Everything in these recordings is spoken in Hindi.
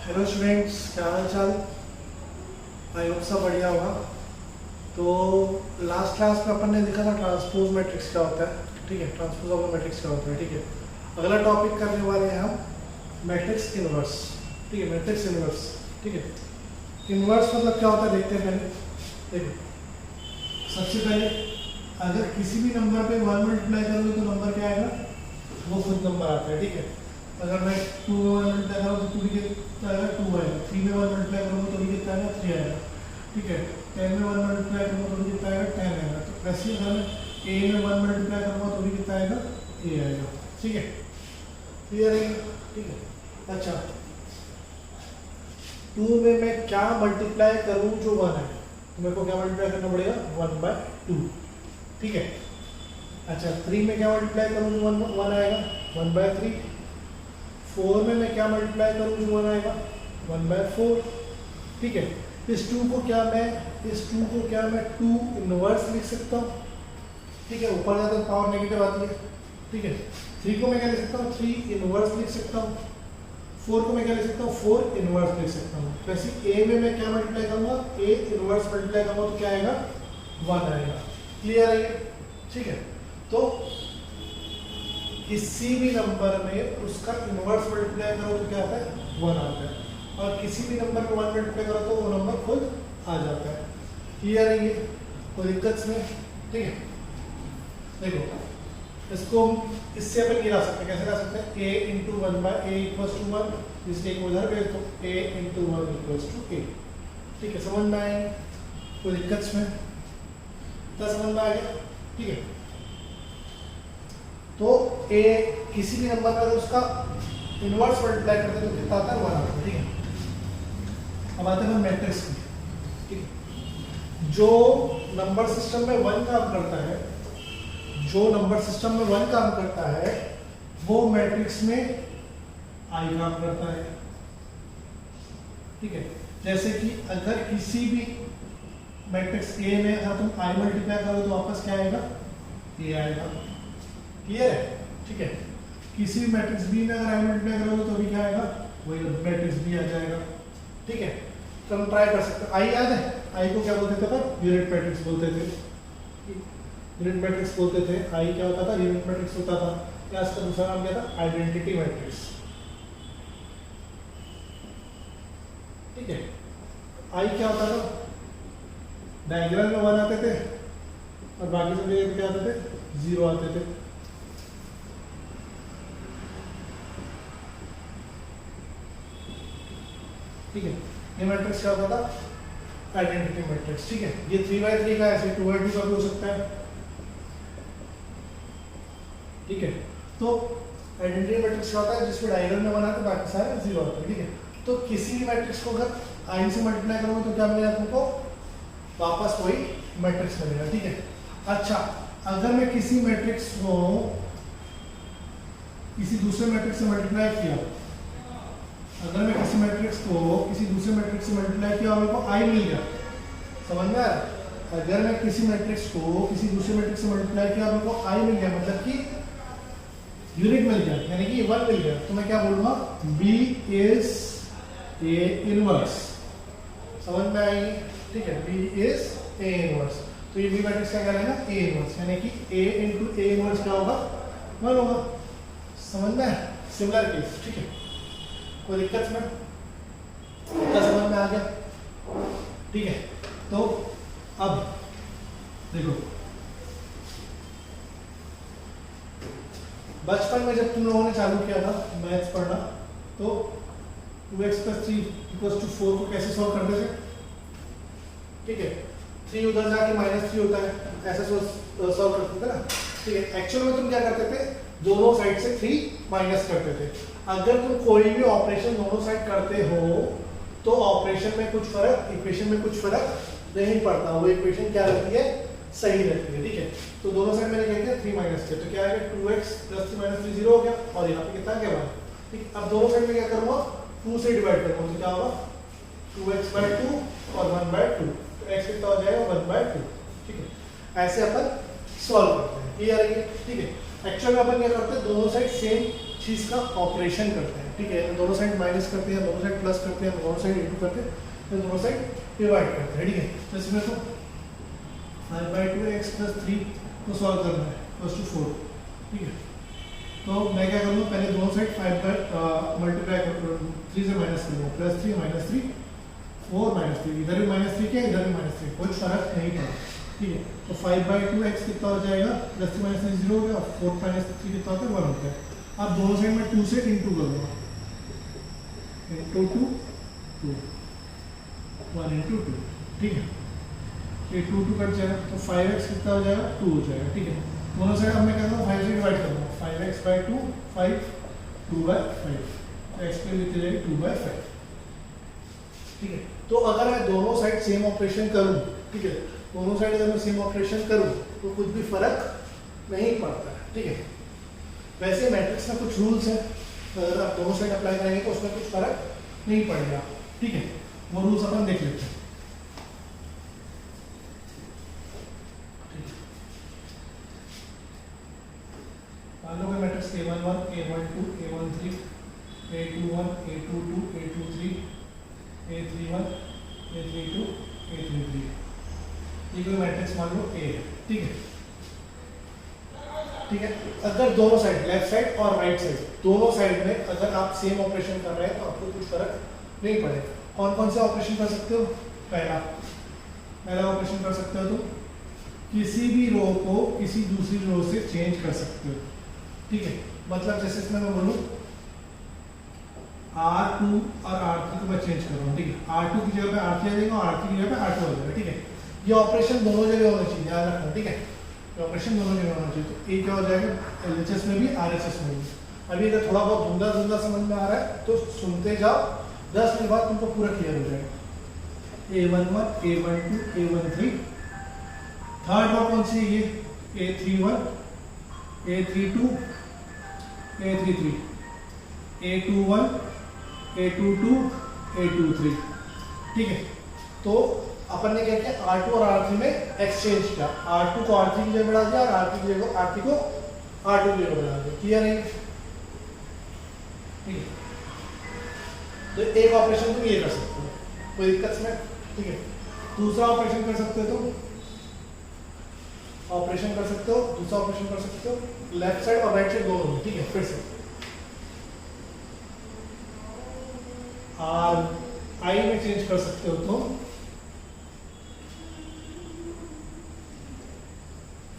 हेलो स्टूडेंट्स, क्या हाल चाल। आई होप सब बढ़िया होगा। तो लास्ट क्लास में अपन ने देखा था ट्रांसपोज मैट्रिक्स क्या होता है। ठीक है, ट्रांसपोज ऑफ मैट्रिक्स क्या होता है। ठीक है, अगला टॉपिक करने वाले हैं हम मैट्रिक्स इनवर्स। ठीक है, मैट्रिक्स इनवर्स। ठीक है, इनवर्स मतलब क्या होता है देखते हैं पहले। देखो, सबसे पहले अगर किसी भी नंबर पे 1 मल्टीप्लाई करोगे तो नंबर क्या आएगा, वो खुद नंबर आता है। ठीक है, अगर मैं 2 में 1 मल्टीप्लाई करूँ तो 2 भी कितना आएगा, 2 आएगा। 3 में 1 मल्टीप्लाई करूँगा तो भी कितना आएगा, 3 आएगा। ठीक है, 10 में 1 मल्टीप्लाई करूँगा तो भी कितना आएगा, 10 आएगा। तो वैसे ही अगर मैं a में 1 मल्टीप्लाई करूँगा तो भी कितना आएगा, a आएगा। ठीक है, क्लियर है। ठीक है, अच्छा 2 में मैं क्या मल्टीप्लाई करूँ जो 1 है, तो मेरे को क्या मल्टीप्लाई करना पड़ेगा, 1/2। ठीक है, अच्छा 3 में क्या मल्टीप्लाई करूँ जो 1 आएगा, 1/3। 4 में मैं क्या मल्टीप्लाई करूँ जो 1 आएगा, 1/4। ठीक है, इस 2 को क्या मैं 2 इनवर्स लिख सकता हूँ। ठीक है, ऊपर जाता है पावर नेगेटिव आती है। ठीक है, 3 को मैं क्या लिख सकता हूँ, 3 इनवर्स लिख सकता हूँ। 4 को मैं क्या लिख सकता हूँ, 4 इनवर्स लिख सकता हूँ। वैसे a में मैं क्या मल्टीप्लाई करूँगा, a इनवर्स मल्टीप्लाई करूँगा तो क्या आएगा, 1 आएगा। क्लियर है ये। ठीक है, तो किसी भी नंबर में उसका इनवर्स मल्टीप्लाई करो तो क्या आता है, 1 आता है। और किसी भी नंबर में 1 मल्टीप्लाई करो तो वो नंबर खुद आ जाता है। क्लियर है ये, कोई दिक्कत नहीं। ठीक है, देखो इसको इससे अपन गिरा सकते हैं। कैसे गिरा सकते हैं, a into 1/a equals to 1, इसलिए एक उधर भेज दो, a into 1 equals to a। ठीक है, समझ में आएगी, कोई दिक्कत में तो समझ में आ गया। ठीक है, तो a किसी भी नंबर पर उसका इनवर्स मल्टीप्लाई करते हैं तो कितना आता है, 1 आता है। ठीक है, अब आते हैं मैट्रिक्स में। ठीक है, जो नंबर सिस्टम में 1 काम करता है, वो मैट्रिक्स में i काम करता है। ठीक है, जैसे कि अगर किसी भी मैट्रिक्स A में अगर तुम i मल्टीप्लाई करो तो वापस क्या आएगा, a आएगा। क्लियर है। ठीक है, किसी भी मैट्रिक्स B में अगर i मल्टीप्लाई करोगे तो भी क्या आएगा, वही मैट्रिक्स B आ जाएगा। ठीक है, तो हम ट्राई कर सकते हैं। i याद है, i को क्या बोलते थे, पर यूनिट मैट्रिक्स बोलते थे। यूनिट मैट्रिक्स बोलते थे। i क्या होता था, यूनिट मैट्रिक्स होता था। क्या इसका दूसरा नाम क्या था, आइडेंटिटी मैट्रिक्स। ठीक है, i क्या होता था, डायग्राम में 1 आते थे और बाकी सब जगह क्या आते थे, 0 आते थे। ठीक है, ये मैट्रिक्स क्या होता था, आइडेंटिटी मैट्रिक्स। ठीक है, ये 3/3 का ऐसे 2/2 का भी हो सकता है। ठीक है, तो आइडेंटिटी मैट्रिक्स क्या होता है, जिसमें डायगोनल में 1 आता है, बाकी सारे 0 आते हैं। ठीक है, तो किसी भी मैट्रिक्स को अगर i से मल्टीप्लाई करोगे तो क्या मिलेगा तुमको, वापस वही मैट्रिक्स मिलेगा। ठीक है, अच्छा अगर मैं किसी मैट्रिक्स को किसी दूसरे मैट्रिक्स से मल्टीप्लाई किया, अगर मैं किसी मैट्रिक्स को किसी दूसरे मैट्रिक्स से मल्टीप्लाई किया और मेरे को i मिल गया, समझ में आया। अगर मैं किसी मैट्रिक्स को किसी दूसरे मैट्रिक्स से मल्टीप्लाई किया और मेरे को i मिल गया, मतलब कि यूनिट मिल गया, यानी कि 1 मिल गया, तो मैं क्या बोलूंगा, b इज a इनवर्स। समझ में आएगी। ठीक है, b इज a इनवर्स। तो ये b मैट्रिक्स का क्या रहेगा, a इनवर्स, यानी कि a इंटू a इनवर्स क्या होगा, 1 होगा। समझ में, सिमिलर केस। ठीक है, कोई दिक्कत में, क्या समझ में आ गया। ठीक है, तो अब देखो, बचपन में जब तुम लोगों ने चालू किया था मैथ्स पढ़ना, तो 2x + 3 = 4 को कैसे सॉल्व करते थे। ठीक है, 3 उधर जाके -3 होता है, ऐसे सॉल्व करते थे ना। ठीक है, एक्चुअल में तुम क्या करते थे, दोनों साइड से 3 माइनस करते थे। अगर तुम कोई भी ऑपरेशन दोनों साइड करते हो तो ऑपरेशन में कुछ फर्क, इक्वेशन में कुछ फर्क नहीं पड़ता, वो इक्वेशन क्या रहती है, सही रहती है। ठीक है, तो दोनों साइड मैंने क्या किया, 3 माइनस किया, तो क्या आएगा, 2x + 3 - 3 0 हो गया, और यहाँ पे कितना आ गया 1। ठीक, अब दोनों साइड में क्या करूँगा, 2 से डिवाइड करूँगा, तो क्या होगा, 2x/2 और 1/2, तो x कितना हो जाएगा, 1/2। ठीक है, ऐसे अपन सॉल्व करते हैं। क्लियर है। ठीक है, एक्चुअल में अपन क्या करते हैं, दोनों साइड सेम चीज़ का ऑपरेशन करते हैं, ठीक है। दोनों साइड माइनस करते हैं, दोनों साइड प्लस करते हैं, दोनों साइड इंटू करते हैं, दोनों साइड डिवाइड करते हैं, ठीक है। तो इसमें तो 5/2x + 3 को सॉल्व करना है =4, ठीक है। तो मैं क्या करूँगा, पहले दोनों साइड 5 मल्टीप्लाई कर 3 से माइनस करूँगा, +3 -3 4 -3, इधर भी -3 क्या, इधर भी -3, कोई फर्क नहीं पड़ा, ठीक है। तो 5/2x कितना हो जाएगा, +3 -3 0 हो गया, 4 - 3 कितना होता है 1 होता है। अब दोनों साइड में 2 से इंटू करूँगा, इंटू 2 2 1 × 2, ठीक है। ये 2 2 कट जाएगा, तो 5x कितना हो जाएगा 2 हो जाएगा, ठीक है। दोनों साइड अब मैं क्या करूँगा 5 से डिवाइड करूँगा, 5x/2 5 2/5, तो x की लिखी जाएगी 2/5, ठीक है। तो अगर मैं दोनों साइड सेम ऑपरेशन करूँ, ठीक है, दोनों साइड अगर मैं सेम ऑपरेशन करूँ तो कुछ भी फर्क नहीं पड़ता है, ठीक है। वैसे मैट्रिक्स में कुछ रूल्स हैं, अगर आप दोनों साइड अप्लाई करेंगे तो उसमें कुछ फर्क नहीं पड़ेगा, ठीक है। वो रूल्स अपन देख लेते हैं। मान लो matrix A11 A12 A13 A21 A22 A23 A31 A32 A33, ये कोई मैट्रिक्स मान लो A है, ठीक है, ठीक है। अगर दोनों साइड लेफ्ट साइड और राइट साइड दोनों साइड में अगर आप सेम ऑपरेशन कर रहे हैं तो आपको कुछ फर्क नहीं पड़ेगा। कौन कौन से ऑपरेशन कर सकते हो, पहला ऑपरेशन कर सकते हो तुम किसी भी रो को किसी दूसरी रो से चेंज कर सकते हो, ठीक है। मतलब जैसे इसमें मैं बोलूँ R2 और R3 को मैं चेंज कर रहा हूँ, ठीक है। R2 की जगह पे R3 आ जाएगा और R3 की जगह पे R2 आ जाएगा, ठीक है। ये ऑपरेशन दोनों जगह होना चाहिए, ध्यान रखना, ठीक है। ये ऑपरेशन दोनों जगह होना चाहिए। तो ये क्या हो जाएगा LHS में भी RHS में भी। अभी अगर थोड़ा बहुत धुंधा धुंधा समझ में आ रहा है तो सुनते जाओ, 10 मिनट बाद तुमको पूरा क्लियर हो जाएगा। A11 A12 A13, third row कौन सी है, A31 A32 A33 A21 A22 A23, ठीक है। तो अपन ने क्या किया, R2 और R3 में एक्सचेंज किया, R2 को R3 की जगह बढ़ा दिया और R3 की जगह R3 को R2 की जगह बढ़ा दिया, क्लियर है, ठीक है। तो एक ऑपरेशन तुम ये कर सकते हो, कोई दिक्कत नहीं, ठीक है। दूसरा ऑपरेशन कर सकते हो तुम, ऑपरेशन कर सकते हो, दूसरा ऑपरेशन कर सकते हो लेफ्ट साइड और राइट साइड दोनों में, ठीक है। फिर से R I में चेंज कर सकते हो तुम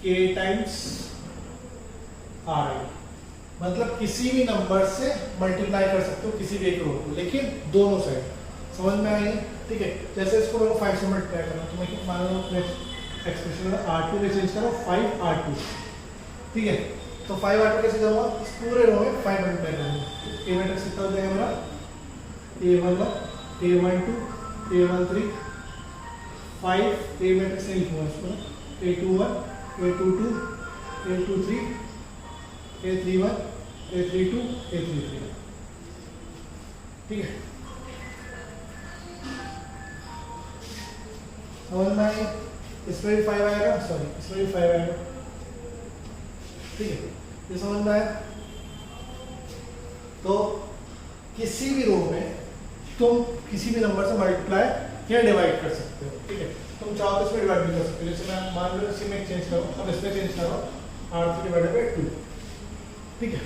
K टाइम्स RI, मतलब किसी भी नंबर से मल्टीप्लाई कर सकते हो किसी भी एक रो को, लेकिन दोनों साइड, समझ में आई, ठीक है। जैसे इसको मैं 5 से मल्टीप्लाई करना, तो मैं मान लो एक्सप्रेशन में R2 में चेंज करो 5R2, ठीक है। तो 5R2 कैसे करूँगा, इस पूरे रो में 5 मल्टीप्लाई करूँगा, A मैट्रिक्स कितना हो जाएगा मेरा, A11 A12 A13 5, A matrix से लिखूँगा इसको, A21 A22 A23 A31 A32 A33, ठीक है। समझ में आएगा, इसमें भी 5 आएगा, सॉरी इसमें भी 5 आएगा, ठीक है। ये समझ में आया। तो किसी भी रो में तुम किसी भी नंबर से मल्टीप्लाई या डिवाइड कर सकते हो, ठीक है। तुम चाहो तो इसमें डिवाइड भी कर सकते हो, जैसे मैं मान लो इसी में चेंज करो, अब इसमें चेंज करो R3/2, ठीक है।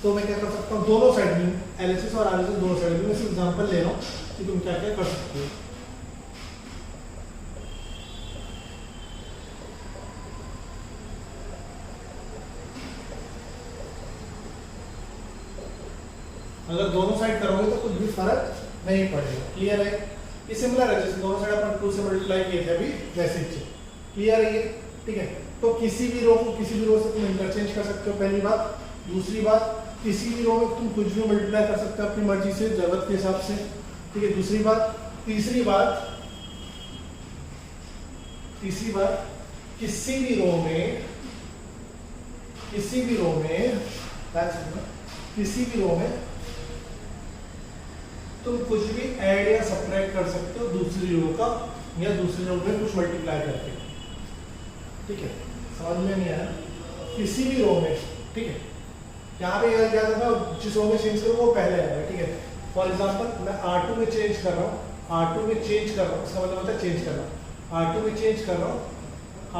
तो मैं क्या कर सकता हूँ, दोनों साइड में LHS और RHS दोनों साइड में, मैं सिर्फ एग्जांपल ले रहा हूँ कि तुम क्या क्या कर सकते हो। अगर दोनों साइड करोगे तो कुछ भी फर्क नहीं पड़ेगा, क्लियर है। ये सिमिलर है, जैसे दोनों साइड अपन 2 से मल्टीप्लाई किए थे अभी, वैसे ही क्लियर है ये, ठीक है। तो किसी भी रो को किसी भी रो से तुम इंटरचेंज कर सकते हो, पहली बात। दूसरी बात, किसी भी रो में तुम कुछ भी मल्टीप्लाई कर सकते हो अपनी मर्जी से, जरूरत के हिसाब से, ठीक है। दूसरी बात, तीसरी बात किसी भी रो में तुम कुछ भी ऐड या सब्ट्रैक्ट कर सकते हो दूसरी रो का, या दूसरी रो में कुछ मल्टीप्लाई करके, ठीक है। समझ में नहीं आया, किसी भी रो में, ठीक है, यहाँ पे क्या करना है, जिस रो में चेंज करूँ वो पहले आएगा, ठीक है। फॉर एग्जांपल मैं R2 में चेंज कर रहा हूँ, R2 में चेंज कर रहा हूँ, इसका मतलब होता है चेंज करना। R2 में चेंज कर रहा हूँ,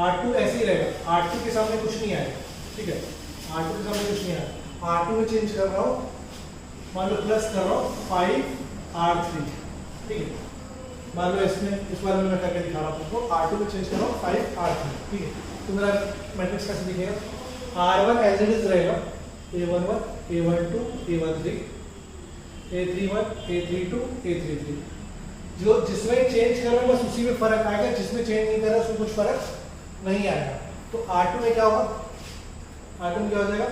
R2 ऐसे ही रहेगा, R2 के सामने कुछ नहीं आएगा, ठीक है। R2 के सामने कुछ नहीं आएगा। R2 में चेंज कर रहा हूँ, मान लो प्लस कर रहा हूँ 5R3, ठीक है। मान लो इसमें इस बारे में मैं करके दिखा रहा हूँ आपको। R2 में चेंज कर रहा हूँ 5R3, ठीक है। तो मेरा मैट्रिक्स कैसे दिखेगा, R1 एज इट इज रहेगा, A11, A12, A13, A31, A32, A33। जो जिसमें चेंज कर रहा है बस उसी में फर्क आएगा, जिसमें चेंज नहीं कर रहा उसमें कुछ फर्क नहीं आएगा। तो R2 में क्या होगा, R2 में क्या हो जाएगा,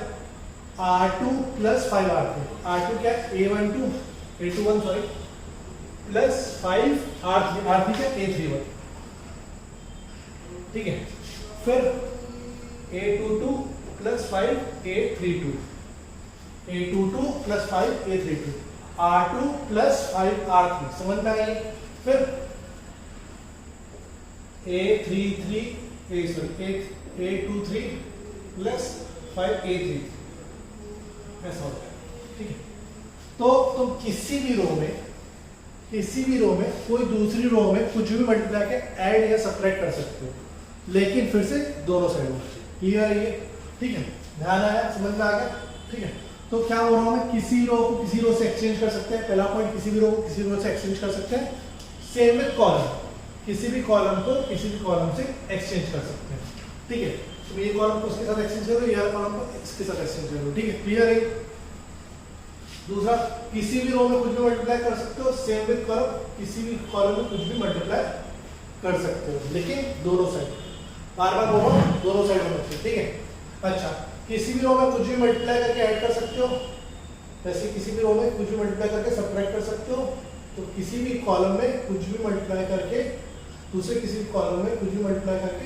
R2 प्लस 5R3। R2 क्या है, A12, A21 sorry, plus 5R3, R3 क्या, A31, ठीक है। फिर A22 plus 5 A32, A22 plus 5 A32, R2 plus 5 R3, समझ में आई। फिर A23 प्लस 5 A3, ऐसा होता है, ठीक है। तो तुम किसी भी रो में कोई दूसरी रो में कुछ भी मल्टीप्लाई के ऐड या सब्ट्रैक्ट कर सकते हो, लेकिन फिर से दोनों साइड होना चाहिए। क्लियर है ये, ठीक है। ध्यान आया, समझ में आ गया, ठीक है। तो क्या हो रहा है, किसी रो को किसी रो से एक्सचेंज कर सकते हैं, पहला पॉइंट, किसी भी रो को किसी रो से एक्सचेंज कर सकते हैं। सेम विद कॉलम, किसी भी कॉलम को किसी भी कॉलम से एक्सचेंज कर सकते हैं, ठीक है। तो ये कॉलम को उसके साथ एक्सचेंज करो, ये कॉलम को इसके साथ एक्सचेंज करो, ठीक है। क्लियर है। दूसरा, किसी भी रो में कुछ भी मल्टीप्लाई कर सकते हो, सेम विद कॉलम, किसी भी कॉलम में कुछ भी मल्टीप्लाई कर सकते हो, लेकिन दोनों साइड, बार-बार बोलो, दोनों साइड होना चाहिए, ठीक है। अच्छा, किसी भी रो में कुछ भी मल्टीप्लाई करके ऐड कर सकते हो, जैसे किसी भी रो में कुछ भी मल्टीप्लाई करके सब्ट्रैक्ट कर सकते हो। तो किसी भी कॉलम में कुछ भी मल्टीप्लाई करके दूसरे किसी भी कॉलम में कुछ भी मल्टीप्लाई करके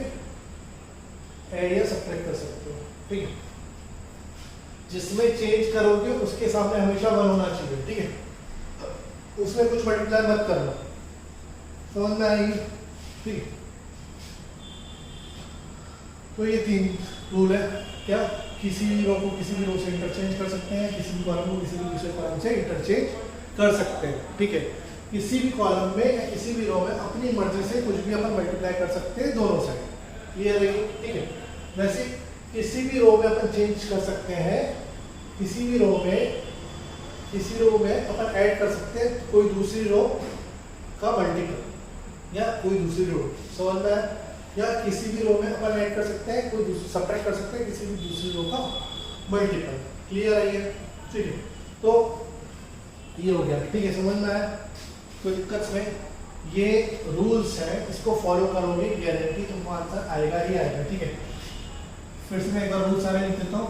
ऐड या सब्ट्रैक्ट कर सकते हो, ठीक है। जिसमें चेंज करोगे उसके सामने हमेशा 1 होना चाहिए, ठीक है। उसमें कुछ मल्टीप्लाई मत करना, समझ में आएगी, ठीक है। तो ये 3 रूल है, क्या, किसी भी रो को किसी भी रो से इंटरचेंज कर सकते हैं, किसी भी कॉलम को किसी भी दूसरे कॉलम से इंटरचेंज कर सकते हैं, ठीक है। किसी भी कॉलम में या किसी भी रो में अपनी मर्जी से कुछ भी अपन मल्टीप्लाई कर सकते हैं, दोनों साइड। क्लियर है, ठीक है। वैसे किसी भी रो में अपन चेंज कर सकते हैं, किसी भी रो में अपन ऐड कर सकते हैं कोई दूसरी रो का मल्टीपल या कोई दूसरी रो, समझ में आया। या किसी भी रो में अपन ऐड कर सकते हैं कोई दूसरी, सब्ट्रैक्ट कर सकते हैं किसी भी दूसरी रो का मल्टीपल। क्लियर है ये, ठीक है। तो ये हो गया, ठीक है, समझ में आया। कोई दिक्कत में, ये रूल्स है, इसको फॉलो करोगे गारंटी तुमको आंसर आएगा ही आएगा, ठीक है। फिर से मैं एक बार रूल सारे लिख देता हूँ।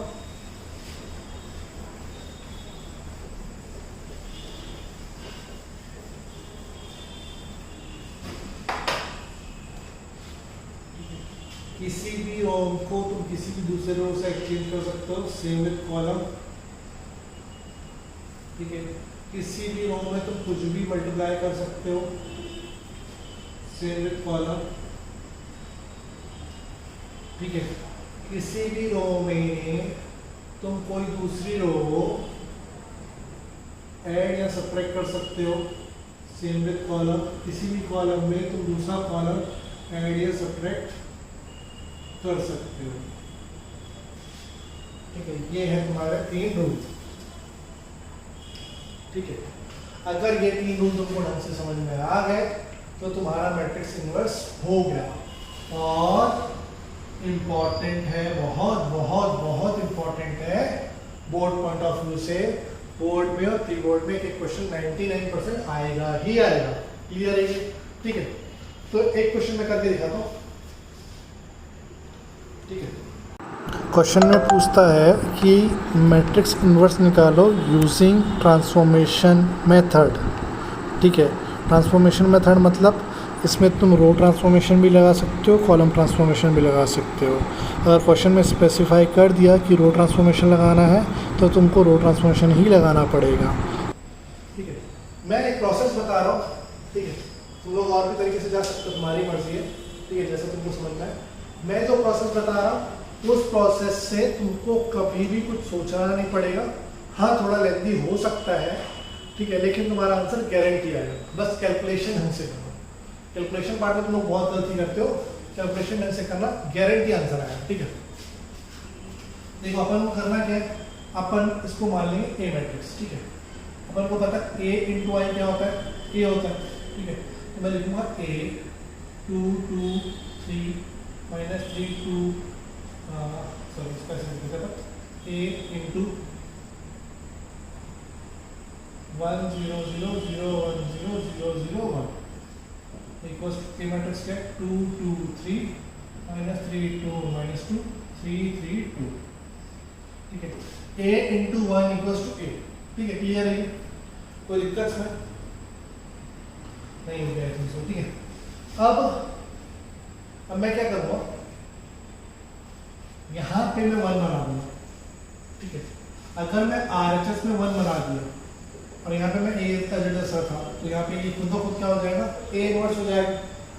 किसी भी रो को तुम किसी भी दूसरे रो से एक्सचेंज कर सकते हो, सेम विद कॉलम, ठीक है। किसी भी रो में तुम कुछ भी मल्टीप्लाई कर सकते हो, सेम विद कॉलम, ठीक है। किसी भी रो में तुम कोई दूसरी रो ऐड या सब्ट्रैक्ट कर सकते हो, सेम विद कॉलम। किसी भी कॉलम में तुम दूसरा कॉलम ऐड या सब्ट्रैक्ट कर सकते हो, ठीक है। ये है तुम्हारे 3 रूल, ठीक है। अगर ये 3 रूल तुमको ढंग से समझ में आ गए तो तुम्हारा मैट्रिक्स इनवर्स हो गया। और इम्पॉर्टेंट है, बहुत बहुत बहुत इम्पॉर्टेंट है बोर्ड पॉइंट ऑफ व्यू से। बोर्ड में और प्री बोर्ड में एक क्वेश्चन 99% आएगा ही आएगा। क्लियर है ये, ठीक है। तो एक क्वेश्चन मैं करके दिखाता हूँ, ठीक है। क्वेश्चन में पूछता है कि मैट्रिक्स इन्वर्स निकालो यूजिंग ट्रांसफॉर्मेशन मेथड, ठीक है। ट्रांसफॉर्मेशन मेथड मतलब इसमें तुम रो ट्रांसफॉर्मेशन भी लगा सकते हो, कॉलम ट्रांसफॉर्मेशन भी लगा सकते हो। अगर क्वेश्चन में स्पेसिफाई कर दिया कि रो ट्रांसफॉर्मेशन लगाना है तो तुमको रो ट्रांसफॉर्मेशन ही लगाना पड़ेगा, ठीक है। मैं एक प्रोसेस बता रहा हूँ, ठीक है। तुम लोग और भी तरीके से जा सकते हो, तुम्हारी मर्जी है, ठीक है, जैसे तुमको समझना है। मैं जो प्रोसेस बता रहा हूँ उस प्रोसेस से तुमको कभी भी कुछ सोचना नहीं पड़ेगा। हाँ थोड़ा लेंथी हो सकता है, ठीक है, लेकिन तुम्हारा आंसर गारंटी आएगा। बस कैलकुलेशन ढंग से करना, कैलकुलेशन पार्ट में तुम लोग बहुत गलती करते हो, कैलकुलेशन ढंग से करना, गारंटी आंसर आएगा, ठीक है। देखो अपन को करना क्या है, अपन इसको मान लेंगे ए मैट्रिक्स, ठीक है। अपन को पता है ए इंटू आई क्या होता है, ए होता है, ठीक है। तो मैं लिखूंगा ए 2 2 3 -3 2 सॉरी इसका ऐसे लिखा था ए इंटू 1 0 0 0 1 0 0 0 1 इक्वल्स ए मैट्रिक्स क्या 2 2 3 -3 2 -2 3 3 2, ठीक है। a into 1 equals to a, ठीक है, क्लियर है, कोई दिक्कत इसमें नहीं हो गया है, ठीक है। अब मैं क्या करूँगा, यहाँ पे मैं 1 बना दूंगा, ठीक है। अगर मैं RHS में 1 बना दिया और यहाँ पे मैं a का जेडस रखा तो यहाँ पे ये खुद ब खुद क्या हो जाएगा, a इनवर्स हो जाएगा।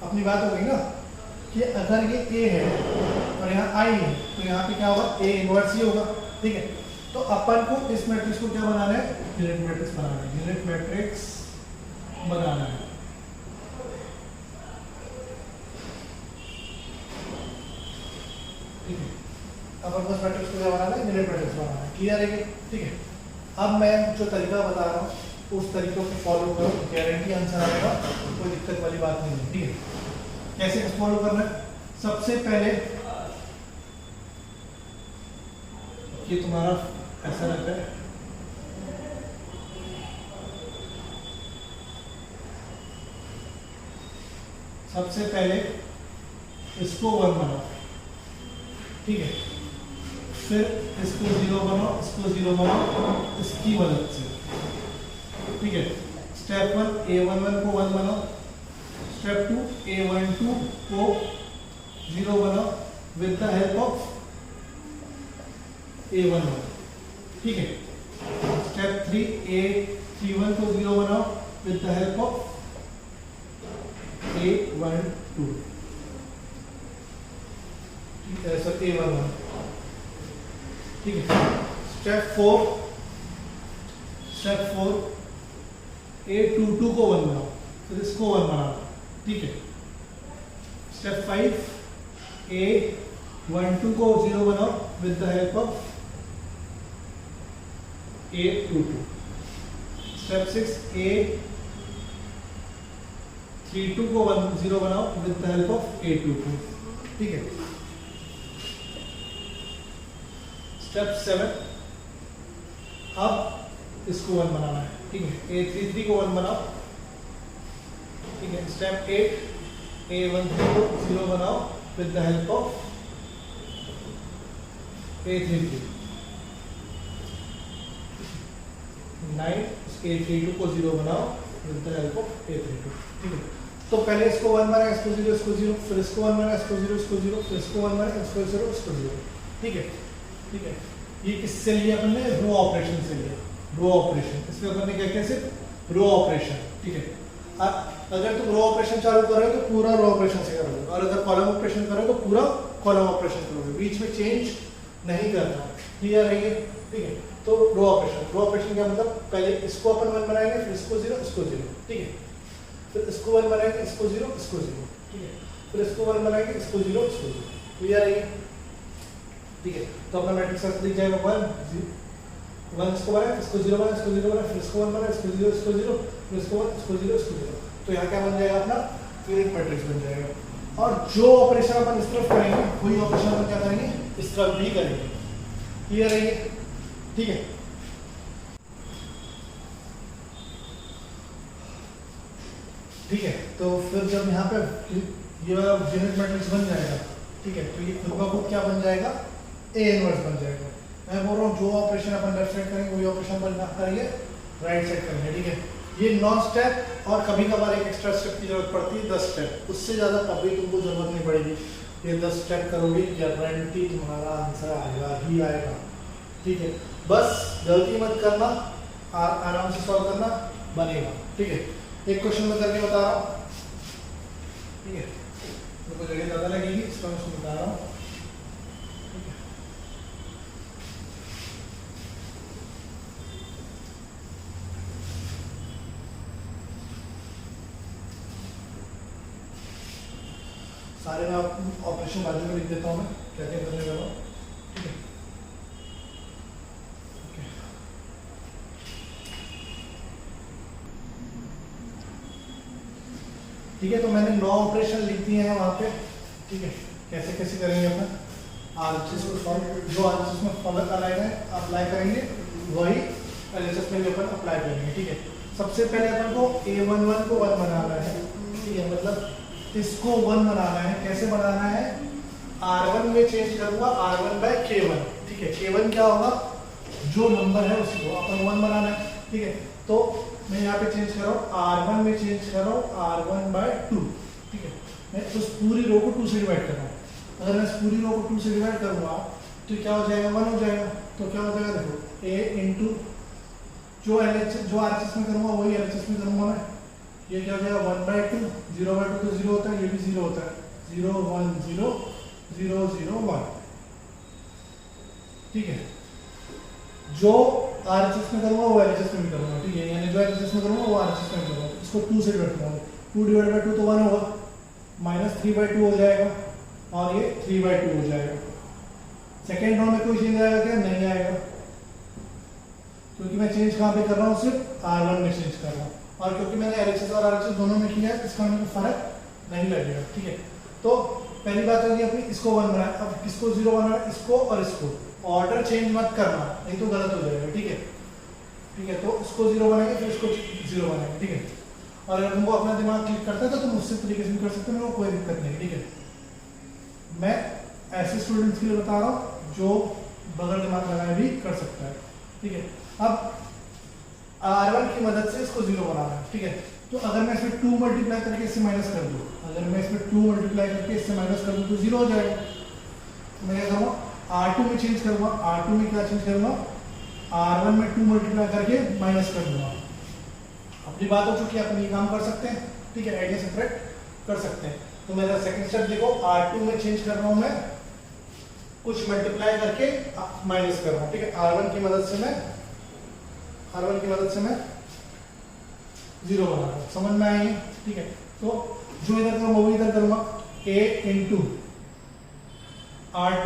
अपनी बात हो गई ना कि अगर ये a है और यहाँ I है तो यहाँ पे क्या होगा, a इनवर्स ही होगा, ठीक है। तो अपन को इस मैट्रिक्स को क्या बनाना है, यूनिट मैट्रिक्स बनाना है, यूनिट मैट्रिक्स बनाना है, ठीक है। अपन को इस मैट्रिक्स को क्या बनाना है, यूनिट मैट्रिक्स बनाना है, क्लियर है, ठीक है। अब मैं जो तरीका बता रहा हूँ उस तरीकों को फॉलो करो, गारंटी आंसर आएगा, कोई दिक्कत वाली बात नहीं है, ठीक है। कैसे फॉलो करना है, सबसे पहले ये तुम्हारा ऐसा रहता है, सबसे पहले इसको 1 बनाओ, ठीक है, फिर इसको 0 बनाओ, इसको 0 बनाओ इसकी मदद से, ठीक है। स्टेप 1 a11 को 1 बनाओ, स्टेप 2 a12 को 0 बनाओ with the help of a11, ठीक है। स्टेप 3 a31 को 0 बनाओ with the help of a12, ठीक है, सर a11, ठीक है। स्टेप 4 a22 को 1 बनाओ, फिर इसको 1 बनाओ, ठीक है। स्टेप 5 a12 को 0 बनाओ with the help of a22। Step 6 a32 को 0 बनाओ with the help of a22, ठीक है। स्टेप 7 अब इसको 1 बनाना है, ठीक है, a33 को 1 बनाओ, ठीक है। स्टेप 8 a13 को 0 बनाओ with the help of a33। 9 a32 को 0 बनाओ with the help of a32, ठीक है। तो पहले इसको 1 बनाया, इसको 0, इसको 0, फिर इसको 1 बनाया, इसको 0, इसको 0, फिर इसको 1 बनाया, इसको 0, इसको 0, ठीक है, ठीक है। ये किससे लिया अपन ने, रो ऑपरेशन से लिया, रो ऑपरेशन। इसमें अपन ने क्या किया, सिर्फ रो ऑपरेशन, ठीक है। अगर तुम रो ऑपरेशन चालू कर रहे हो तो पूरा रो ऑपरेशन से करोगे, और अगर कॉलम ऑपरेशन कर रहे हो तो पूरा कॉलम ऑपरेशन करोगे, बीच में चेंज नहीं करना, क्लियर है ये, ठीक है। तो रो ऑपरेशन क्या मतलब, पहले इसको अपन 1 बनाएंगे, फिर इसको 0, इसको 0, ठीक है, फिर इसको 1 बनाएंगे, इसको 0, इसको 0, ठीक है, फिर इसको 1 बनाएंगे, इसको 0, इसको 0, क्लियर है ये, ठीक है। तो अपना मैट्रिक्स ऐसे दिख जाएगा 1 1 इसको बनाए, इसको 0 बनाए, इसको 0 बनाए, फिर इसको 1 बनाए, इसको 0, इसको 0, फिर इसको 1, इसको 0, इसको 0। तो यहाँ क्या बन जाएगा, अपना यूनिट मैट्रिक्स बन जाएगा। और जो ऑपरेशन अपन इस तरफ करेंगे वही ऑपरेशन अपन क्या करेंगे, इस तरफ भी करेंगे, क्लियर है ये, ठीक है। ठीक है, तो फिर जब यहाँ पे ये वाला यूनिट मैट्रिक्स बन जाएगा, ठीक है, तो ये खुद का खुद क्या बन जाएगा, ए इनवर्स बन जाएगा। मैं बोल रहा हूँ जो ऑपरेशन अपन लेफ्ट साइड करेंगे वही ऑपरेशन अपन करेंगे राइट साइड करेंगे, ठीक है। ये 9 स्टेप और कभी कभार एक एक्स्ट्रा स्टेप की जरूरत पड़ती है 10 स्टेप, उससे ज़्यादा कभी तुमको जरूरत नहीं पड़ेगी। ये 10 स्टेप करोगे गारंटी तुम्हारा आंसर आएगा ही आएगा, ठीक है। बस गलती मत करना, आराम से सॉल्व करना, बनेगा, ठीक है। एक क्वेश्चन में करके बता रहा हूँ, ठीक है, मेरे को जगह ज़्यादा लगेगी इसका मैं बता रहा हूँ, ठीक है। सारे मैं ऑपरेशन बाजू में लिख देता हूँ, मैं क्या क्या करने वाला हूँ, ठीक है। ठीक है, तो मैंने 9 ऑपरेशन लिख दिए हैं वहाँ पे, ठीक है। कैसे कैसे करेंगे अपन, आरएचएस को जो आरएचएस में फॉर्मूला अप्लाई करेंगे वही एलएचएस में भी अपन अप्लाई करेंगे, ठीक है। सबसे पहले अपन को A11 को 1 बनाना है, ठीक है, मतलब इसको 1 बनाना है। कैसे बनाना है, R1 में चेंज करूंगा R1/K1, ठीक है। K1 क्या होगा, जो नंबर है उसी को अपन 1 बनाना है, ठीक है। तो मैं यहाँ पे चेंज कर रहा हूँ, R1 में चेंज कर रहा हूँ R1/2, ठीक है। मैं उस पूरी रो को 2 से डिवाइड कर रहा हूँ। अगर मैं इस पूरी रो को 2 से डिवाइड करूंगा तो क्या हो जाएगा, 1 हो जाएगा। तो क्या हो जाएगा, देखो A इंटू जो आरएचएस में करूंगा वही एलएचएस में करूंगा मैं। ये क्या हो जाएगा, 1/2, 0/2 तो 0 होता है, ये भी 0 होता है, 0 1 0 0 0 1, ठीक है। जो आरएचएस में करूंगा वो एलएचएस में भी करूंगा, ठीक है। यानी जो एलएचएस में करूंगा वो आरएचएस में करूंगा। इसको 2 से डिवाइड करूंगा, 2 डिवाइड बाय 2 तो 1 होगा, -3/2 हो जाएगा और ये 3/2 हो जाएगा। सेकेंड रो में कोई चेंज आएगा क्या, नहीं आएगा, क्योंकि मैं चेंज कहाँ पे कर रहा हूँ, सिर्फ R1 में चेंज कर रहा हूँ। और क्योंकि मैंने एलएचएस और आरएचएस दोनों में किया है, इसका मेरे को फर्क नहीं लगेगा, ठीक है। तो पहली बात होगी अपनी, इसको 1 बनाए, अब किसको 0 बनाना, इसको और इसको। ऑर्डर चेंज मत करना, नहीं तो गलत हो जाएगा, ठीक है, ठीक है। तो इसको 0 बनाएंगे, फिर इसको 0 बनाएंगे, ठीक है। और अगर तुमको अपना दिमाग क्लिक करता है तो तुम उससे तरीके से भी कर सकते हो, मेरे को कोई दिक्कत नहीं, ठीक है। मैं ऐसे स्टूडेंट्स के लिए बता रहा हूँ जो बगैर दिमाग लगाए भी कर सकता है, ठीक है। अब R1 की मदद से इसको 0 बनाना है, ठीक है। तो अगर मैं इसमें 2 मल्टीप्लाई करके इससे माइनस कर दूँ, अगर मैं इसमें 2 मल्टीप्लाई करके इससे माइनस कर दूँ तो 0 हो जाएगा। मैं क्या करूँगा, R2 में चेंज करूँगा, R2 में क्या चेंज करूँगा, R1 में 2 मल्टीप्लाई करके माइनस कर दूँगा। अपनी बात हो चुकी है, अपन ये काम कर सकते हैं, ठीक है, आइडिया सेपरेट कर सकते हैं। तो मेरा सेकंड स्टेप देखो, R2 में चेंज कर रहा हूँ मैं, कुछ मल्टीप्लाई करके माइनस कर रहा हूँ, ठीक है। R1 की मदद से मैं 0 बना रहा हूँ, समझ में आएंगे, ठीक है। तो जो इधर करूँगा वो इधर करूँगा, A इंटू R2,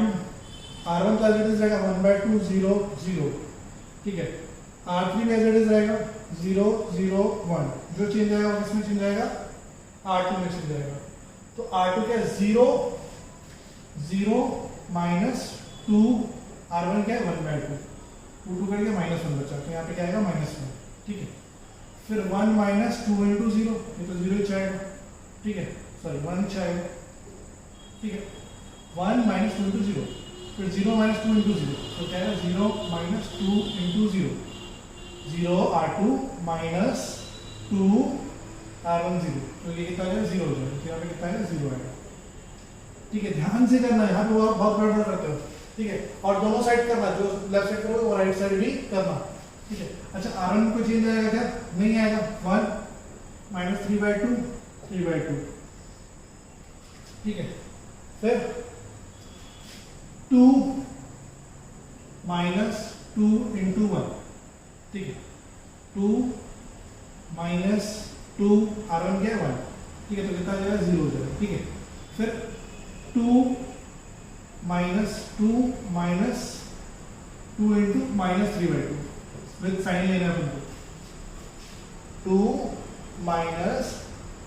R1 का एज रहेगा 1/2 0 0, ठीक है। R3 में एज रहेगा 0 0 1, जो चेंज आएगा किसमें चेंज आएगा, R2 में चेंज आएगा। तो R2 क्या है, 0 0 -2, R1 क्या है 1/2, 2 करके -1 बचा, तो यहाँ पे क्या आएगा -1, ठीक है। फिर 1 - 2 × 0, ये तो 0 ही आएगा, ठीक है, सॉरी 1 ही आएगा, ठीक है। 1 - 2 × 0, फिर 0 - 2 × 0, तो क्या है 0 - 2 × 0, 0 R2 - 2 R1 0, तो ये कितना आएगा 0 हो जाएगा, तो यहाँ पे कितना आएगा 0 आएगा, ठीक है। ध्यान से करना है, यहाँ पे बहुत गड़बड़ करते हो, ठीक है। और दोनों साइड करना, जो लेफ्ट साइड करोगे वो राइट साइड भी करना, ठीक है। अच्छा, R1 को चेंज आएगा क्या, नहीं आएगा, 1 - 3/2 3/2, ठीक है। फिर 2 - 2 × 1, ठीक है, 2 - 2 R1 क्या है 1, ठीक है, तो कितना आ जाएगा 0 हो जाएगा, ठीक है। फिर 2 - 2 - 2 × -3/2, विद साइन लेना है तुमको, 2 -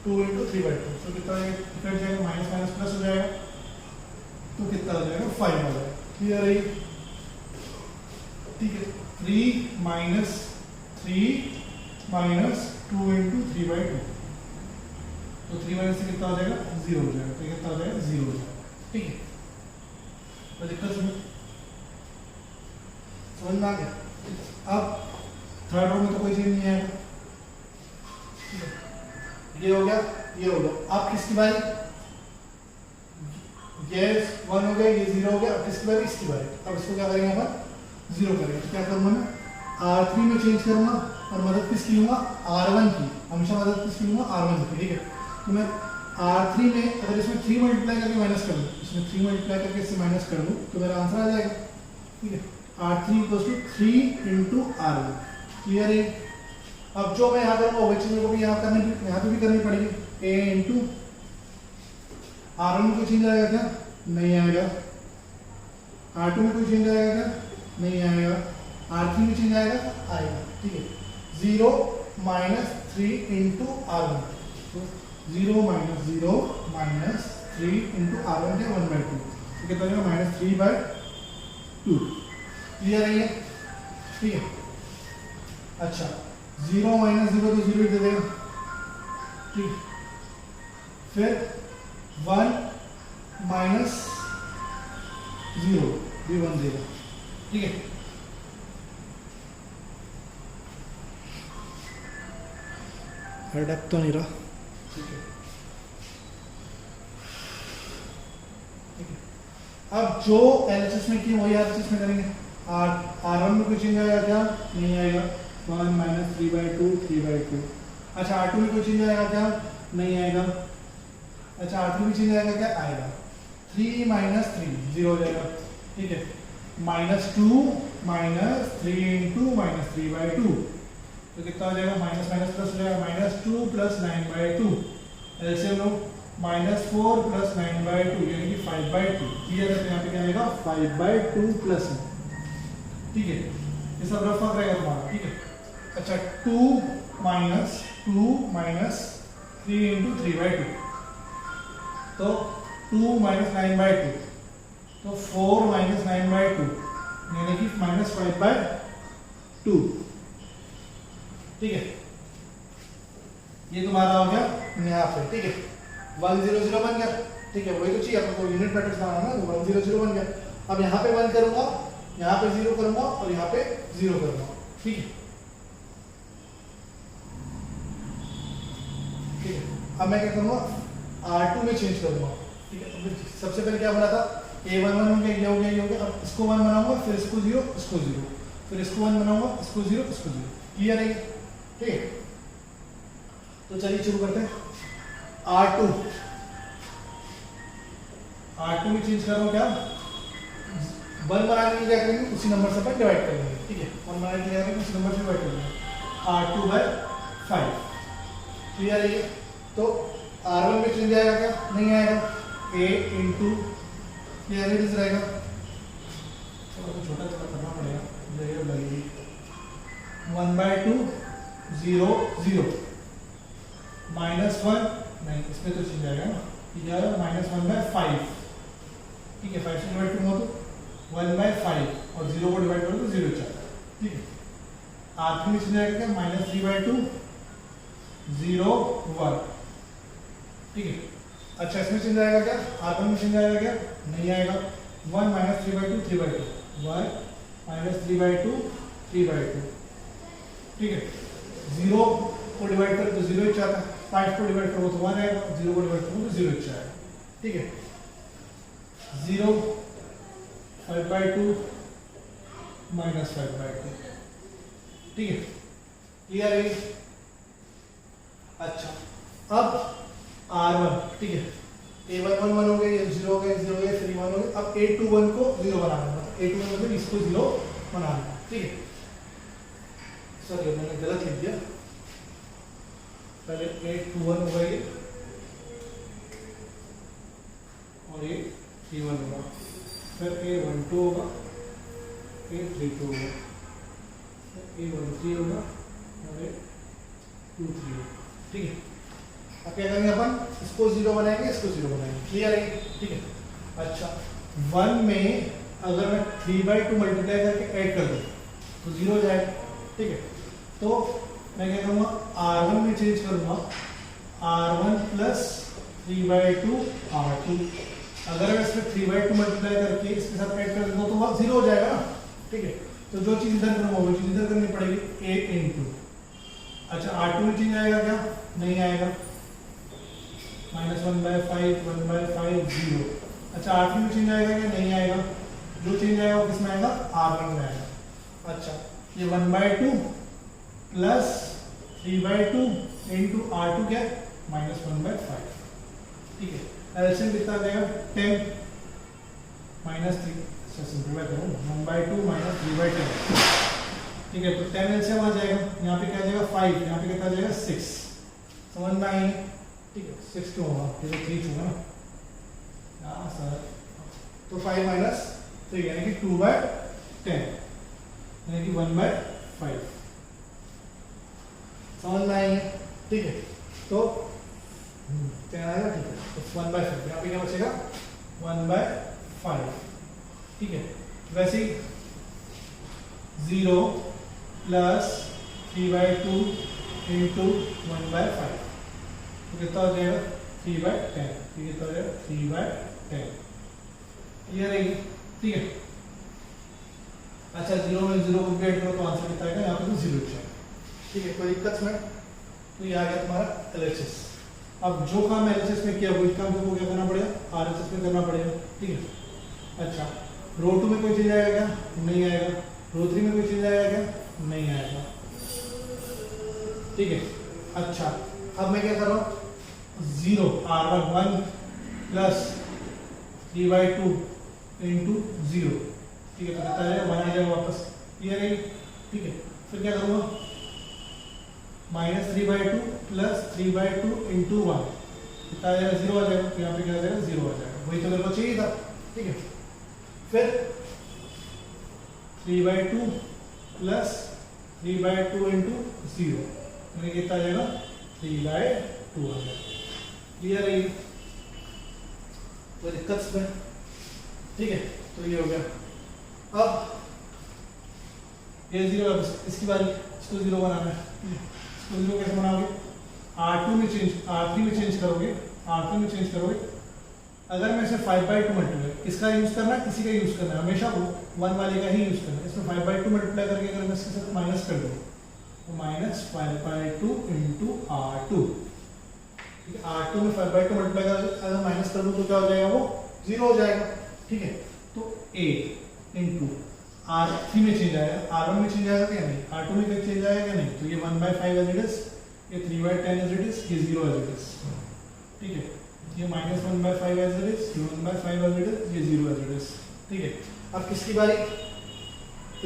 2 × 3/2, तो कितना इफेक्ट जाएगा, माइनस माइनस प्लस हो जाएगा, तो कितना हो जाएगा 5 हो जाएगा, क्लियर है, ठीक है। 3 - 3 - 2 × 3/2, तो 3 से कितना हो जाएगा 0 हो जाएगा, तो कितना हो जाएगा 0 हो जाएगा, ठीक है। तो दिक्कत समझ में आ गया। अब थर्ड रो में तो कोई चीज नहीं है, ये हो गया, ये हो गया। अब किसकी बारी, ये 1 हो गया, ये 0 हो गया। अब किसकी बारी, इसकी बारी। अब इसको क्या करेंगे अपन, 0 करेंगे। तो क्या करूंगा मैं, R3 में चेंज करूंगा और मदद किसकी लूंगा, R1 की, हमेशा मदद किसकी लूंगा, R1 की, ठीक है। तो मैं R3 में अगर इसमें 3 मल्टीप्लाई करके माइनस कर दूँ, इसमें 3 मल्टीप्लाई करके इससे माइनस कर दूँ तो मेरा आंसर आ जाएगा, ठीक है। R3 = 3 × R1, क्लियर है। अब जो मैं यहाँ करूँगा वही चीज़ को भी यहाँ पे भी करनी पड़ेगी, A × R1 में कोई चेंज आएगा क्या? नहीं आएगा। R2 में कोई चेंज आएगा क्या? नहीं आएगा। R3 में चेंज आएगा? आएगा। ठीक है, 0 माइनस 3 इंटू R1, तो 0 माइनस 0 माइनस 3 इंटू R1 है 1/2, तो कितना हो जाएगा -3/2। क्लियर है ये? ठीक है। अच्छा, 0 माइनस 0 तो 0 दे देगा। ठीक, फिर 1 माइनस 0 भी 1 देगा। ठीक है, अटक तो नहीं रहा। ठीक है, अब जो एलएचएस में किए वही आरएचएस में करेंगे। R1 में कोई चेंज आएगा क्या? नहीं आएगा। 1 माइनस 3/2 3/2। अच्छा, R2 में कोई चेंज आएगा क्या? नहीं आएगा। अच्छा, R3 में चेंज आएगा क्या? आएगा। 3 माइनस 3 0 हो जाएगा। ठीक है, -2 माइनस 3 इंटू -3/2, तो कितना हो जाएगा? माइनस माइनस प्लस हो जाएगा, -2 प्लस 9/2। ऐसे हम लोग -4 प्लस 9/2 यानी कि 5/2। क्लियर है? तो यहाँ पे क्या आएगा? 5/2 प्लस। ठीक है, ये सब रफ रहेगा तुम्हारा। ठीक है, अच्छा, 2 माइनस 3 इंटू 3/2, तो 2 माइनस 9/2, तो 4 माइनस 9/2 यानी कि -5/2। ठीक है, ये तुम्हारा हो गया यहाँ पे। ठीक है, 1 0 0 बन गया। ठीक है, वही तो चाहिए आपको, यूनिट मैट्रिक्स बनाना है, 1 0 0 बन गया। अब यहाँ पे 1 करूंगा, यहाँ पे 0 करूंगा और यहाँ पे 0 करूंगा। ठीक है, ठीक है, अब मैं क्या करूंगा? R2 में चेंज करूंगा। ठीक है, तो सबसे पहले क्या बना था? A1 1 हो गया, ये हो गया, ये हो गया। अब इसको 1 बनाऊंगा, फिर इसको 0, इसको 0, फिर इसको 1 बनाऊंगा, इसको 0, इसको 0। क्लियर है? ठीक है, तो चलिए शुरू करते हैं। R2 में चेंज कर रहा हूं क्या? 1 बनाने के लिए क्या करेंगे? उसी नंबर से अपन डिवाइड कर लेंगे। ठीक है, 1 बनाने के लिए क्या करेंगे? उसी नंबर से डिवाइड कर लेंगे। R2/5। क्लियर है? तो R1 में चेंज आएगा क्या? नहीं आएगा। A इंटू क्लियर रहेगा। चलो तो छोटा छोटा करना पड़ेगा, जगह लगेगी। 1/2 0 0 -1 नहीं, इसमें तो चेंज आएगा ना, ये आ रहा है -1/5। ठीक है, 5 से डिवाइड करूँगा तो 1/5 और 0 को डिवाइड करो तो 0 चाहता है। ठीक है, R3 में चेंज आएगा क्या? -3/2 0 1। ठीक है, अच्छा, इसमें चेंज आएगा क्या? R1 में चेंज आएगा क्या? नहीं आएगा। 1 माइनस 3/2 3/2, 1 माइनस 3/2 3/2। ठीक है, 0 को डिवाइड करो तो 0 ही आता है, 5 को डिवाइड करो तो 1 आएगा, 0 को डिवाइड करो तो 0 ही आएगा। ठीक है, 0 5/2 माइनस 5/2। ठीक है, क्लियर है? अच्छा, अब R1, ठीक है, A1 1 1 हो गया, ये 0 हो गया, 0 हो गया, 3 1 हो गया। अब A21 को 0 बना देना, A21 मतलब इसको 0 बना देना। ठीक है, सॉरी मैंने गलत लिख दिया, पहले A21 होगा ये और ये A31 होगा, फिर A12 होगा, A32 होगा, A13 होगा और A23 होगा। ठीक है, अब क्या करेंगे अपन? इसको 0 बनाएंगे, इसको 0 बनाएंगे। क्लियर है? ठीक है, अच्छा, 1 में अगर मैं 3/2 मल्टीप्लाई करके ऐड कर दूं तो 0 हो जाएगा। ठीक है, तो मैं क्या करूँगा? R1 में चेंज करूँगा, R1 प्लस 3/2 R2। अगर मैं इसमें 3/2 मल्टीप्लाई करके इसके साथ ऐड कर दूँ तो वह 0 हो जाएगा ना। ठीक है, तो जो चीज़ इधर करूँगा वो चीज़ इधर करनी पड़ेगी, A इंटू। अच्छा, R2 में चेंज आएगा क्या? नहीं आएगा, -1/5 1/5 0। अच्छा, R3 में चेंज आएगा क्या? नहीं आएगा। जो चेंज आएगा वो किसमें आएगा? R1 में आएगा। अच्छा, ये 1/2 प्लस 3/2 इंटू R2 क्या? -1/5। ठीक है, एलसीएम कितना आ जाएगा? 10 -3। अच्छा, सिंपलीफाई करूँ, 1/2 माइनस 3/10। ठीक है, तो 10 एलसीएम आ जाएगा। यहाँ पे क्या आ जाएगा? 5। यहाँ पे कितना आ जाएगा? 6। समझ में आई? ठीक है, 6 क्यों होगा? ये तो 3 होगा ना। हाँ सर, तो 5 माइनस 3 यानी कि 2/10 यानी कि 1/5 समझ में आई है, ठीक है। तो 10 आएगा, ठीक है, तो 1/5 यहाँ पे क्या बचेगा 1/5, ठीक है। वैसे ही 0 प्लस 3/2 इंटू 1/5 तो कितना हो जाएगा 3/10, कितना हो जाएगा 3/10, ये रहेगी, ठीक है। अच्छा 0 में 0 को ऐड करो तो आंसर कितना आएगा, यहाँ पे तो 0 है, ठीक है, कोई दिक्कत में। तो ये आ गया तुम्हारा LHS। अब जो काम LHS में किया वही काम तुमको क्या करना पड़ेगा RHS में करना पड़ेगा, ठीक है। अच्छा रो 2 में कोई चीज आएगा क्या, नहीं आएगा। रो 3 में कोई चीज आएगा क्या, नहीं आएगा, ठीक है। अच्छा अब मैं क्या कर रहा हूँ 0 R1 प्लस 3/2 इंटू 0, ठीक है, तो कितना आएगा 1 आ जाएगा वापस, ये रहेगी, ठीक है। फिर क्या करूँगा -3/2 प्लस 3/2 इंटू 1 कितना आ जाएगा 0 आ जाएगा, तो यहाँ पे क्या आ जाएगा 0 आ जाएगा, वही तो मेरे को चाहिए था, ठीक है। फिर 3/2 प्लस 3/2 इंटू 0 यानी कितना आ जाएगा 3/2 आ जाएगा, क्लियर है, कोई दिक्कत में, ठीक है। तो ये हो गया। अब ये 0 इसकी बारी, इसको 0 बनाना है, इसको 0 कैसे बनाओगे R2 में चेंज, R3 में चेंज करोगे, R3 में चेंज करोगे। अगर मैं इसे 5/2 मल्टीप्लाई, किसका यूज करना है, किसी का यूज करना है, हमेशा वो 1 वाले का ही यूज करना है। इसमें 5/2 मल्टीप्लाई करके अगर मैं इसके साथ माइनस कर दूँ तो -5/2 इंटू R2, ठीक है। R2 में 5/2 मल्टीप्लाई कर अगर माइनस कर दूँ तो क्या हो जाएगा, वो 0 हो जाएगा, ठीक है। तो 8 इंटू R3 में चेंज आएगा, R1 में चेंज आएगा क्या नहीं, R2 में क्या चेंज आएगा क्या नहीं, तो ये 1/5 एज इट इज, ये 3/10 एज इट इज, ये 0 एज इट इज, ठीक है। ये -1/5 एज इट इज, ये 1/5 एज इट इज, ये 0 एज इट इज, ठीक है। अब किसकी बारी,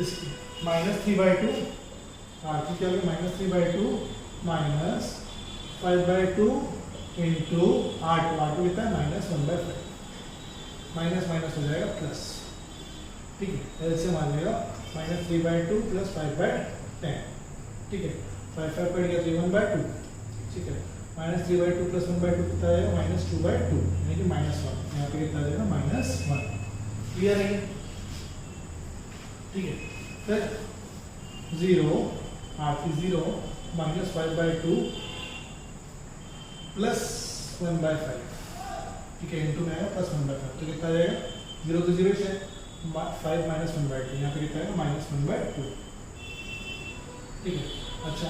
इसकी -3/2, R2 क्या होगा -3/2 माइनस 5/2 इंटू R2, R2 कितना है -1/5, माइनस माइनस हो जाएगा प्लस, ठीक है। एलसीएम आ जाएगा -3/2 प्लस 5/10, ठीक है। 5 कट गया तो 1/2, ठीक है। -3/2 प्लस 1/2 कितना आएगा -2/2 यानी कि -1, यहाँ पे कितना आ जाएगा -1, क्लियर है, ठीक है। फिर 0 R3 0 -5/2 प्लस 1/5, ठीक है, इंटू में आएगा प्लस 1/5, तो कितना आ जाएगा 0 तो 0 है, 5 माइनस 1/2 यहाँ पे कितना आएगा -1/2, ठीक है। अच्छा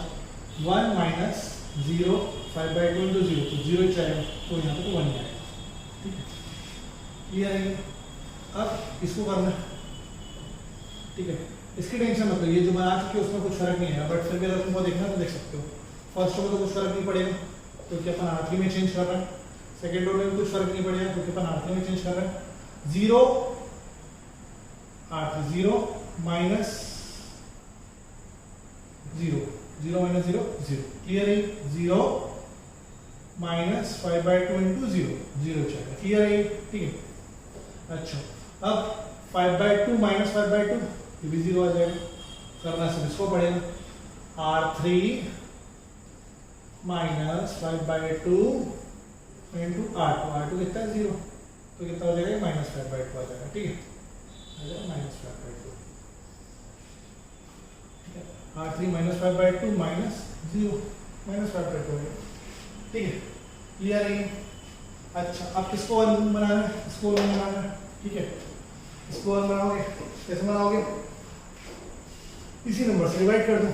1 माइनस 0 5/2 इंटू 0 तो 0 ही आएगा, तो यहाँ पे तो 1 ही आएगा, ठीक है, क्लियर है। अब इसको करना है, ठीक है, इसकी टेंशन मत लो, ये जो बना चुके उसमें कुछ फर्क नहीं है, बट फिर भी अगर तुमको देखना तो देख सकते हो। फर्स्ट रो में तो कुछ फर्क नहीं पड़ेगा क्योंकि अपन R3 में चेंज कर रहे हैं, सेकेंड रो में भी कुछ फर्क नहीं पड़ेगा क्योंकि अपन R3 में चेंज कर रहे हैं। 0 R3 0 माइनस 0 0 माइनस 0 0, क्लियर है। 0 माइनस 5/2 इंटू 0 0 चाहिए, क्लियर है, ठीक है। अच्छा अब 5/2 माइनस 5/2 ये भी 0 आ जाएगा, करना सिर्फ इसको पड़ेगा। R3 minus 5/2 into R2, R2 कितना है 0, तो कितना हो जाएगा -5/2 आ जाएगा, ठीक है, आ जाएगा -5/2, ठीक है। R3 -5/2 माइनस 0 -5/2 हो गया, ठीक है, क्लियर है। अच्छा अब किसको 1 बनाना है, इसको 1 बनाना है, ठीक है। इसको 1 बनाओगे, कैसे बनाओगे, इसी नंबर से डिवाइड कर दो,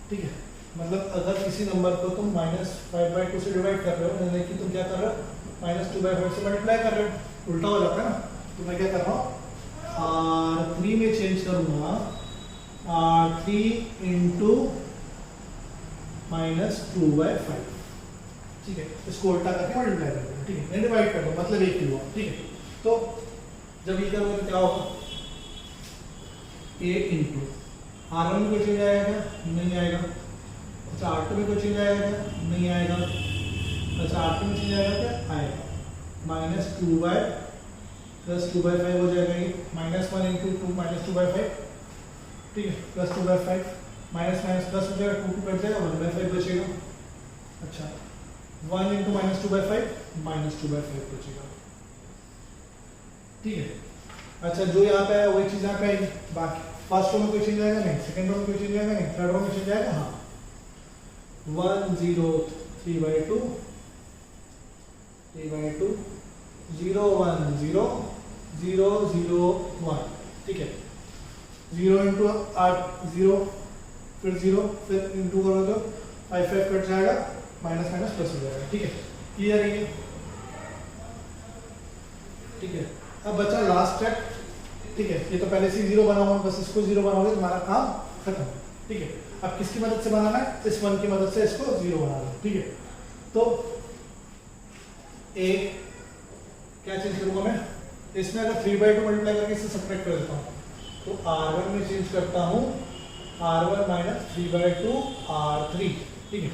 ठीक है। मतलब अगर किसी नंबर को तुम -5/2 से डिवाइड कर रहे हो, यानी कि तुम क्या कर रहे हो -2/5 से मल्टीप्लाई कर रहे हो, उल्टा हो जाता है ना। तो मैं क्या कर रहा हूँ R3 में चेंज करूंगा, R3 इंटू -2/5, ठीक है, इसको उल्टा करके मल्टीप्लाई कर दो, ठीक है, डिवाइड कर दो, मतलब एक ही हुआ, ठीक है। तो जब ये करोगे तो क्या होगा, A इंटू R1 में कोई चेंज आएगा क्या, नहीं आएगा। अच्छा R2 में कोई चेंज आएगा क्या, नहीं आएगा। अच्छा R2 में चेंज आएगा क्या, आएगा -2/5 प्लस 2/5 हो जाएगा ये, -1 इंटू 2 -2/5, ठीक है, प्लस 2/5, माइनस माइनस प्लस हो जाएगा, 2 कट जाएगा, 1/5 बचेगा। अच्छा 1 इंटू -2/5 -2/5 बचेगा, ठीक है। अच्छा जो यहाँ पे है वही चीज़ यहाँ पे आएगी, बाकी फर्स्ट रो में कोई चेंज आएगा नहीं, सेकंड रो में कोई चेंज आएगा नहीं, थर्ड रो में चेंज आएगा, हाँ 1 0 3/2 3/2 0 1 0 0 0 1, ठीक है। 0 इंटू 8 0, फिर 0, फिर इंटू करो तो 5 5 कट जाएगा, माइनस माइनस प्लस हो जाएगा, ठीक है। क्लियर है ये, ठीक है। अब बचा लास्ट स्टेप, ठीक है। ये तो पहले से 0 बना हुआ, बस इसको 0 बनाओगे तुम्हारा काम खत्म, ठीक है। अब किसकी मदद से बनाना है, इस 1 की मदद से इसको 0 बनाना है, ठीक है। तो ए क्या चेंज करूंगा मैं, इसमें अगर 3/2 मल्टीप्लाई करके इसे सब्ट्रैक्ट कर देता हूँ तो R1 में चेंज करता हूँ R1 माइनस 3/2 R3, ठीक है,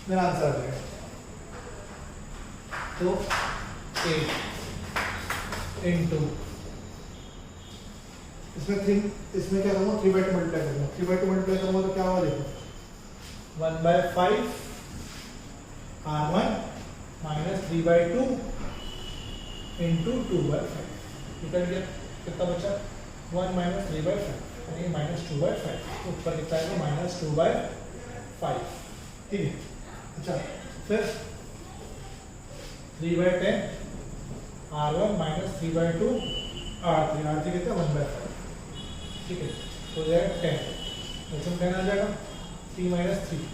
मेरा आंसर आ जाएगा। तो A इंटू इसमें क्या करूँगा, 3/2 मल्टीप्लाई करूँगा, 3/2 मल्टीप्लाई करूँगा तो क्या होगा देखो, 1/5 R1 माइनस 3/2 इंटू 2/5, निकल गया, कितना बचा 1 माइनस 3/5 यानी -2/5, ऊपर कितना है -2/5, ठीक है। अच्छा फिर 3/10 R1 माइनस 3/2 R3 कितना 1/5, ठीक है, तो हो जाएगा 10, इसमें 10 आ जाएगा, 3 माइनस 3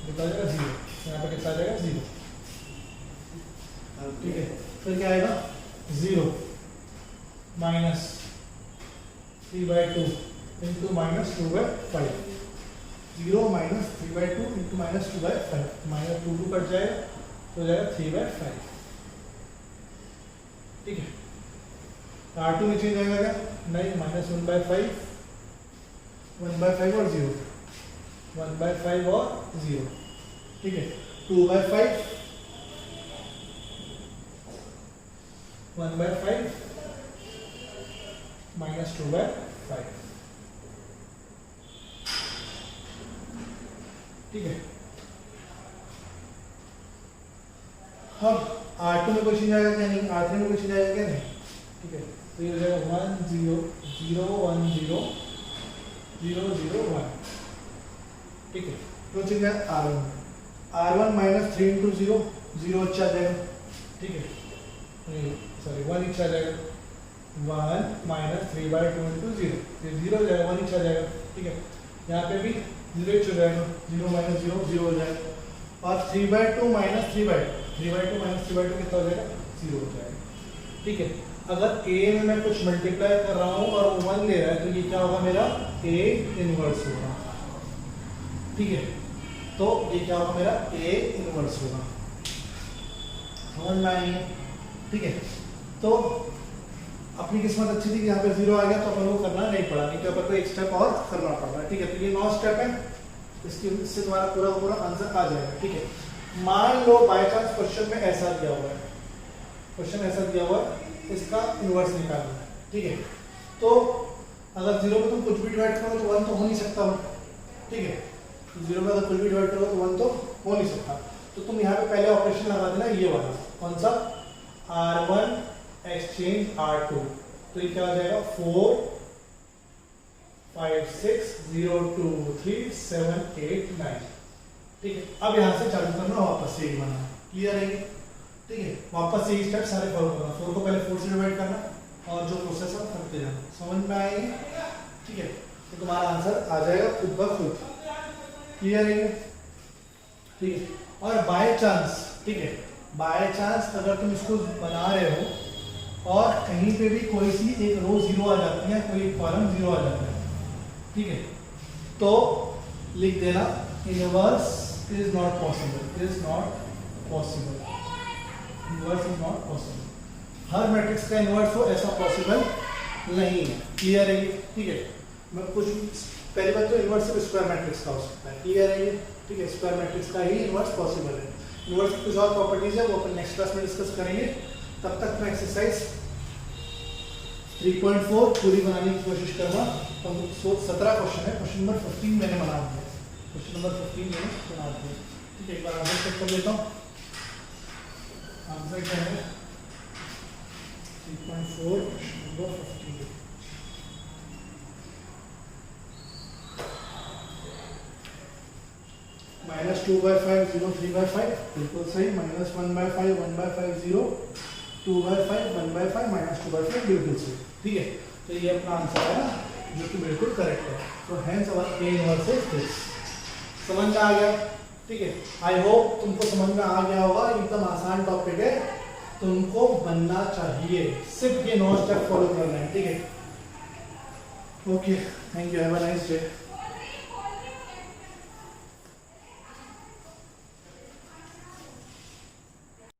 निकल जाएगा 0, यहाँ पे कितना आ जाएगा 0, ठीक है। फिर क्या आएगा 0 minus 3/2 into -2/5, 0 minus 3/2 into -2/5, minus 2 cut जाएगा तो जाएगा 3/5, ठीक है। R2 में चेंज आएगा क्या, नहीं, -1/5 1/5 और 0, 1/5 और 0, ठीक है। 2/5 1/5 -2/5, ठीक है। अब R2 में कोई चेंज आएगा क्या, नहीं, R3 में कोई चेंज आएगा क्या, नहीं, ठीक है। तो ये हो जाएगा 1 0 0 1 0 0 0 1, ठीक है। तो चेंज है R1 माइनस 3 इंटू 0 0 अच्छा आ जाएगा, ठीक है, सॉरी 1 अच्छा आ जाएगा, 1 माइनस 3/2 इंटू 0, ये 0 हो जाएगा, 1 अच्छा आ जाएगा, ठीक है। यहाँ पे भी 0 हो जाएगा, 0 माइनस 0 0 हो जाएगा, और 3/2 माइनस 3/2 माइनस 3/2 कितना हो जाएगा 0 हो जाएगा, ठीक है। अगर A में मैं कुछ मल्टीप्लाई कर रहा हूँ और 1 ले रहा है तो ये क्या होगा, मेरा A इनवर्स होगा, ठीक है। तो ये क्या होगा, मेरा A इनवर्स होगा, समझ में आएंगे, ठीक है। तो अपनी किस्मत अच्छी थी कि यहाँ पे 0 आ गया, तो अपन को करना नहीं पड़ा, नहीं तो अपन को एक स्टेप और करना पड़ा, ठीक है। तो ये 9 स्टेप है, इससे तुम्हारा पूरा आंसर आ जाएगा, ठीक है। मान लो बाय चांस क्वेश्चन में ऐसा दिया हुआ है, क्वेश्चन ऐसा दिया हुआ है, इसका इनवर्स निकालना है, ठीक है। तो अगर 0 में तुम कुछ भी डिवाइड करो तो 1 तो हो नहीं सकता, ठीक है। 0 में अगर कुछ भी डिवाइड करो तो 1 तो हो नहीं सकता, तो तुम यहाँ पे पहले ऑपरेशन लगा देना, ये वाला कौन सा, R1 एक्सचेंज R2, तो ये क्या हो जाएगा 4 5 6 0 2 3 7 8 9, ठीक है। अब यहाँ से चालू करना, वापस से ही बनाना, क्लियर है, ठीक है। वापस से ही स्टेप सारे फॉलो करना, 4 को पहले 4 से डिवाइड करना और जो प्रोसेस है करते जाना, समझ में आएंगे, ठीक है। तो तुम्हारा आंसर आ जाएगा खुद ब खुद, क्लियर है, ठीक है। और बाय चांस, ठीक है, बाय चांस अगर तुम इसको बना रहे हो और कहीं पे भी कोई सी एक रो 0 आ जाती है, कोई कॉलम 0 आ जाता है, ठीक है, तो लिख देना inverse is not possible, is not possible, inverse is not possible, her matrix का इनवर्स हो ऐसा पॉसिबल नहीं है, क्लियर है, ठीक है। मैं कुछ पहली बात तो इनवर्स सिर्फ स्क्वायर मैट्रिक्स का हो सकता है, क्लियर है, ठीक है, स्क्वायर मैट्रिक्स का ही इनवर्स पॉसिबल है। इनवर्स की कुछ और प्रॉपर्टीज है वो अपन नेक्स्ट क्लास में डिस्कस करेंगे, तब तक मैं एक्सरसाइज 3.4 पूरी बनाने की कोशिश करूँगा। तो 17 क्वेश्चन है, क्वेश्चन नंबर 15 मैंने बना दिया, क्वेश्चन नंबर 15 मैंने बना दिया। ठीक है, एक बार आंसर चेक कर लेता हूँ। आंसर क्या है 3.4 क्वेश्चन नंबर 15। -2/5 0 3/5 बिल्कुल सही, -1/5 1/5 0 2/5 1/5 -2/5 बिल्कुल सही। ठीक है, तो ये अपना आंसर है जो कि बिल्कुल करेक्ट है। तो hence our A inverse is this. समझ में आ गया? ठीक है, आई होप तुमको समझ में आ गया होगा। एकदम आसान टॉपिक है, तुमको बनना चाहिए, सिर्फ ये 9 स्टेप फॉलो करना है। ठीक है, okay, thank you, have a nice day.